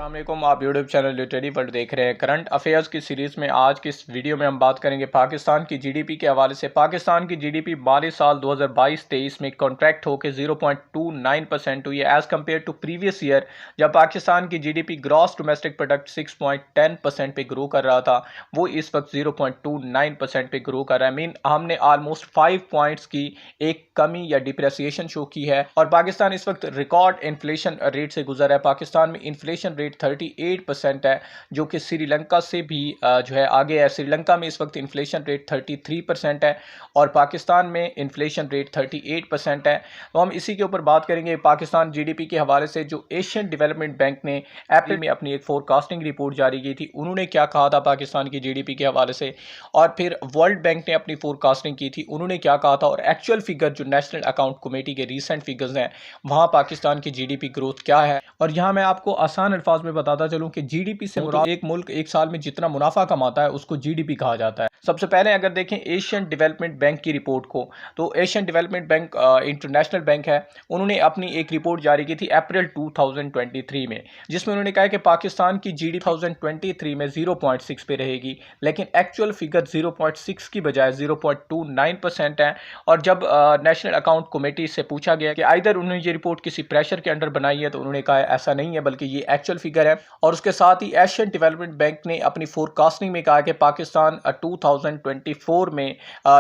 अस्सलाम वालेकुम। आप यूट्यूब चैनल लिटरेरी वर्ल्ड देख रहे हैं। करंट अफेयर्स की सीरीज़ में आज की इस वीडियो में हम बात करेंगे पाकिस्तान की जीडीपी के हवाले से। पाकिस्तान की जीडीपी माली साल 2022-23 में कॉन्ट्रैक्ट होकर 0.29% हुई है as compare to previous year, जब पाकिस्तान की जीडीपी ग्रॉस डोमेस्टिक प्रोडक्ट 6.10% पे ग्रो कर रहा था। वो इस वक्त 0.29% पे ग्रो कर रहा है। हमने ऑलमोस्ट 5 पॉइंट्स की एक कमी या डिप्रेसिएशन शो की है और पाकिस्तान इस वक्त रिकॉर्ड इन्फ्लेशन रेट से गुजर है। पाकिस्तान में इन्फ्लेशन रेट 38% है, जो कि श्रीलंका से भी जो है आगे है। श्रीलंका में इस वक्त इन्फ्लेशन रेट 33% है और पाकिस्तान में इन्फ्लेशन रेट 38% है। तो हम इसी के ऊपर बात करेंगे पाकिस्तान जीडीपी के हवाले से। जो एशियन डेवलपमेंट बैंक ने अप्रैल में अपनी एक फोरकास्टिंग रिपोर्ट जारी की थी, उन्होंने क्या कहा था पाकिस्तान की जीडीपी के हवाले से, और फिर वर्ल्ड बैंक ने अपनी फोरकास्टिंग की थी, उन्होंने क्या कहा था, और एक्चुअल फिगर जो नेशनल अकाउंट कमेटी के रीसेंट फिगर्स हैं वहाँ पाकिस्तान की जीडीपी ग्रोथ क्या है। और यहाँ मैं आपको आसान अल्फाज में बताता चलूँ कि जीडीपी से मुराद एक मुल्क एक साल में जितना मुनाफा कमाता है उसको जीडीपी कहा जाता है। सबसे पहले अगर देखें एशियन डेवलपमेंट बैंक की रिपोर्ट को, तो Asian development bank international bank है, उन्होंने अपनी एक रिपोर्ट जारी की थी अप्रैल 2023 में, जिसमें उन्होंने कहा कि पाकिस्तान की जीडीपी 2023 में 0.6 पे रहेगी, लेकिन एक्चुअल फिगर 0.6 की बजाय 0.29% है। और जब नेशनल अकाउंट कमेटी से पूछा गया कि आइदर उन्होंने ये रिपोर्ट किसी प्रेशर के अंडर बनाई है, तो उन्होंने कहा ऐसा नहीं है बल्कि ये एक्चुअल फिगर है। और उसके साथ ही एशियन डेवलपमेंट बैंक ने अपनी फोरकास्टिंग में कहा कि पाकिस्तान 2024 में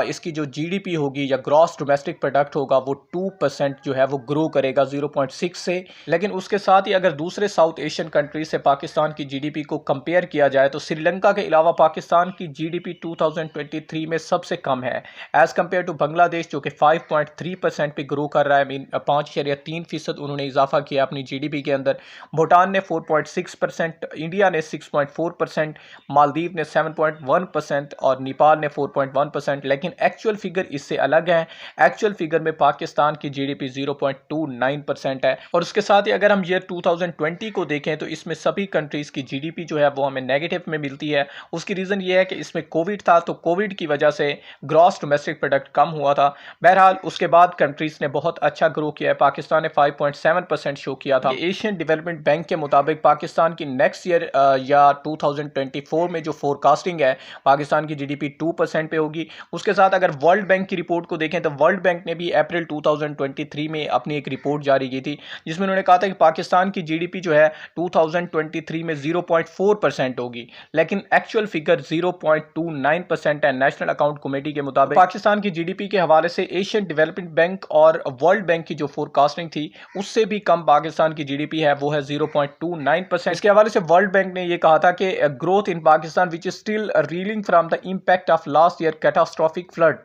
इसकी जो जीडीपी होगी या ग्रॉस डोमेस्टिक प्रोडक्ट होगा वो 2% जो है वो ग्रो करेगा 0.6 से। लेकिन उसके साथ ही अगर दूसरे साउथ एशियन कंट्रीज से पाकिस्तान की जीडीपी को कंपेयर किया जाए तो श्रीलंका के अलावा पाकिस्तान की जीडीपी 2023 में सबसे कम है एज कम्पेयर टू बांग्लादेश, जो कि 5.3% पे ग्रो कर रहा है। 5.3% उन्होंने इजाफा किया अपनी जीडीपी के अंदर। भूटान ने 4.6%, इंडिया ने 6.4%, मालदीव ने 7.1% और नेपाल ने 4.1%। लेकिन एक्चुअल फिगर इससे अलग है। एक्चुअल फिगर में पाकिस्तान की जीडीपी 0.29% है। और उसके साथ ही अगर हम ईयर 2020 को देखें तो इसमें सभी कंट्रीज की जीडीपी जो है वो हमें नेगेटिव में मिलती है। उसकी रीज़न ये है कि इसमें कोविड था, तो कोविड की वजह से ग्रॉस डोमेस्टिक प्रोडक्ट कम हुआ था। बहरहाल उसके बाद कंट्रीज ने बहुत अच्छा ग्रो किया है। पाकिस्तान ने 5.7% शो किया था। एशियन डेवलपमेंट बैंक के मुताबिक पाकिस्तान की नेक्स्ट ईयर या 2024 में जो फोरकास्टिंग है, पाकिस्तान की जीडीपी 2% पे होगी। उसके साथ अगर वर्ल्ड बैंक की रिपोर्ट को देखें तो वर्ल्ड बैंक ने भी अप्रैल 2023 में अपनी एक रिपोर्ट जारी की थी, जिसमें उन्होंने कहा था कि पाकिस्तान की जीडीपी जो है 2023 में 0.4% होगी, लेकिन एक्चुअल फिगर 0.29% है नेशनल अकाउंट कमेटी के मुताबिक। पाकिस्तान की जीडीपी के हवाले से एशियन डेवलपमेंट बैंक और वर्ल्ड बैंक की जो फोरकास्टिंग थी उससे भी कम पाकिस्तान की जीडीपी है, वो है 0.29%। इसके हवाले से वर्ल्ड बैंक ने यह कहा था कि growth in Pakistan which is still reeling from the impact of last year catastrophic flood,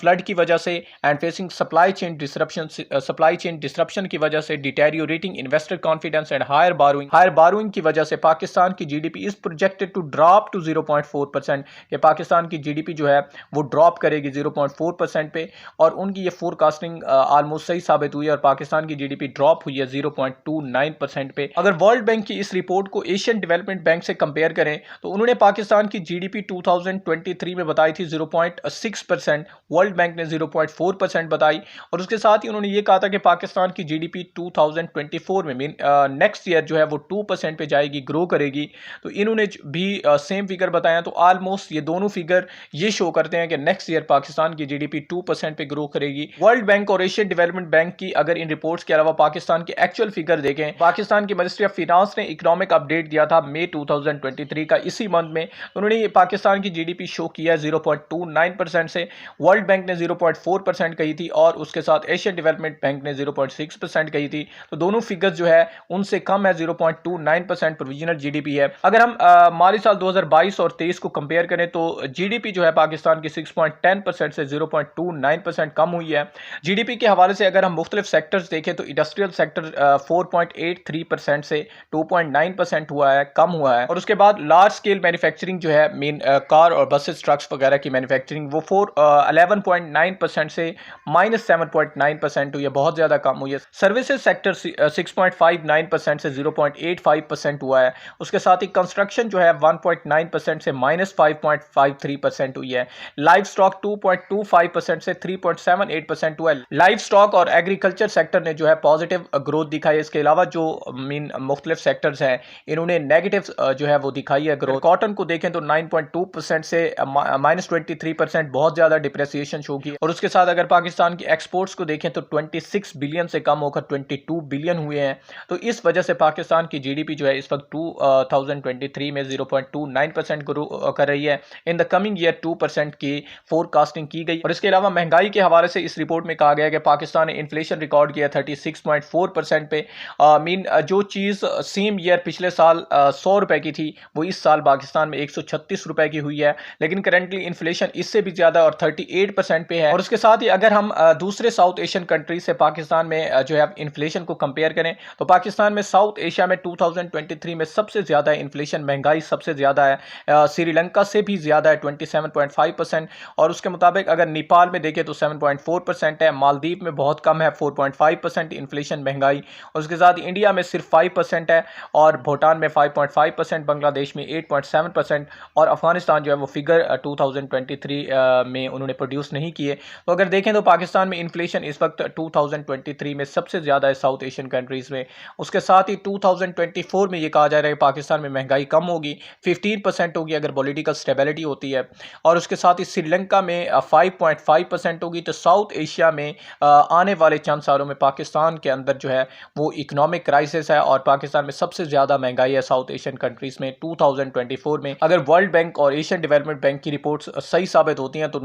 flood की वजह से and facing supply chain disruption की वजह से, deteriorating investor confidence and higher borrowing की वजह से पाकिस्तान की GDP is projected to drop to 0.4%। कि पाकिस्तान की जीडीपी जो है वो ड्रॉप करेगी 0.4% पे, और उनकी ये फोरकास्टिंग ऑलमोस्ट सही साबित हुई है और पाकिस्तान की जीडीपी ड्रॉप हुई है 0.29% पे। अगर वर्ल्ड बैंक की इस रिपोर्ट को एशियन डेवलपमेंट बैंक से कंपेयर करें तो उन्होंने पाकिस्तान की जीडीपी 2023 में बताई थी 0.6%, वर्ल्ड बैंक ने 0.4% बताई। और उसके साथ ही उन्होंने ये कहा था कि पाकिस्तान की जीडीपी 2024 में नेक्स्ट ईयर जो है वो 2% पे जाएगी, ग्रो करेगी। तो इन्होंने भी सेम फिगर बताया। तो ऑलमोस्ट ये दोनों फिगर ये शो करते हैं कि नेक्स्ट ईयर पाकिस्तान की जीडीपी 2% पे ग्रो करेगी। वर्ल्ड बैंक और एशियन डेवलपमेंट बैंक की अगर इन रिपोर्ट्स के अलावा पाकिस्तान के एक्चुअल फिगर देखें, पाकिस्तान की मिनिस्ट्री ऑफ फिनांस ने इकोनॉमिक अपडेट दिया था मई 2023 का, इसी मंथ में उन्होंने ये पाकिस्तान की जीडीपी शो किया 0.29% से। वर्ल्ड बैंक ने 0.4% कही थी और उसके साथ एशियन डेवलपमेंट बैंक ने 0.6% कही थी। तो दोनों फिगर्स जो है उनसे कम है, 0.29% प्रोविजनल जीडीपी है। अगर हम माली साल 2022 और 23 को कंपेयर करें तो जीडीपी जो है पाकिस्तान की 6.10% से 0.29% कम हुई है। जीडीपी के हवाले से अगर हम मुख्तलिफ सेक्टर्स देखें तो इंडस्ट्रियल सेक्टर 4.83% से 2.9% हुआ है, कम हुआ है। और उसके बाद लार्ज स्केल मैन्युफैक्चरिंग जो है मेन कार और बसेस ट्रक्स वगैरह की मैन्युफैक्चरिंग वो 11.9% से -7.9% हुई है, बहुत ज़्यादा कम हुई है। सर्विसेज सेक्टर 6.59% से 0.85% हुआ है। उसके साथ ही कंस्ट्रक्शन जो है 1.9% से -5.53% हुई है। लाइव स्टॉक 2.25% से 3.78% हुआ है। लाइव स्टॉक और एग्रीकल्चर सेक्टर ने जो है पॉजिटिव ग्रोथ दिखाई है। इसके अलावा जो मुख्तलिफ सेक्टर्स हैं इन्होंने नेगेटिव जो है वो दिखाई है ग्रोथ। कॉटन को देखें तो 9.2% से -23% बहुत ज़्यादा डिप्रेसिएशन शो की। और उसके साथ अगर पाकिस्तान की एक्सपोर्ट्स को देखें तो 26 बिलियन से कम होकर 22 बिलियन हुए हैं। तो इस वजह से पाकिस्तान की जीडीपी जो है इस वक्त 2023 में 0.29% ग्रो कर रही है। इन द कमिंग ईयर 2% की फोरकास्टिंग की गई। और इसके अलावा महंगाई के हवाले से इस रिपोर्ट में कहा गया कि पाकिस्तान ने इन्फ्लेशन रिकॉर्ड किया 36.4% पे। जो चीज़ सेम ईयर पिछले साल 100 रुपए की थी वो इस साल पाकिस्तान में 136 रुपए की हुई है। लेकिन करंटली इन्फ्लेशन इससे भी ज़्यादा और 38% पे है। और उसके साथ ही अगर हम दूसरे साउथ एशियन कंट्री से पाकिस्तान में जो है इन्फ्लेशन को कंपेयर करें तो पाकिस्तान में साउथ एशिया में 2023 में सबसे ज़्यादा इन्फ्लेशन, महंगाई सबसे ज़्यादा है। श्रीलंका से भी ज़्यादा है 27.5%। और उसके मुताबिक अगर नेपाल में देखें तो 7.4% है। मालदीव में बहुत कम है 4.5% इन्फ्लेशन महंगाई। और उसके साथ इंडिया में सिर्फ 5% है और भूटान में 5.5%, बांग्लादेश में 8.7% और अफगानिस्तान जो है वो फिगर 2023 में उन्होंने प्रोड्यूस नहीं किए। तो अगर देखें तो पाकिस्तान में इन्फ्लेशन इस वक्त 2023 में सबसे ज़्यादा है साउथ एशियन कंट्रीज़ में। उसके साथ ही 2024 में ये कहा जा रहा है कि पाकिस्तान में महंगाई कम होगी, 15% होगी अगर पॉलिटिकल स्टेबिलिटी होती है। और उसके साथ ही श्रीलंका में 5.5% होगी। तो साउथ एशिया में आने वाले चंद सालों में पाकिस्तान के अंदर जो है वो इकोनॉमिक क्राइसिस है और पाकिस्तान में सबसे ज़्यादा महंगाई है साउथ एशियन कंट्रीज़ में 2024 में। अगर वर्ल्ड बैंक और एशियन डेवलपमेंट बैंक की रिपोर्ट्स सही साबित होती हैं तो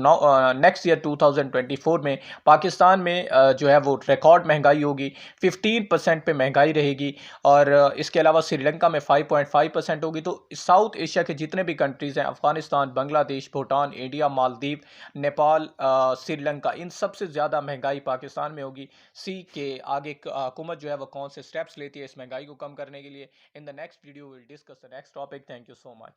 नेक्स्ट ईयर 2024 में पाकिस्तान में जो है वो रिकॉर्ड महंगाई होगी, 15% पे महंगाई रहेगी। और इसके अलावा श्रीलंका में 5.5% होगी। तो साउथ एशिया के जितने भी कंट्रीज़ हैं, अफगानिस्तान, बांग्लादेश, भूटान, इंडिया, मालदीव, नेपाल, श्रीलंका, इन सबसे ज़्यादा महंगाई पाकिस्तान में होगी। सी के आगे हुकूमत जो है वो कौन से स्टेप्स लेती है इस महंगाई को कम करने के लिए। In the next video will discuss the next topic. Thank you so much.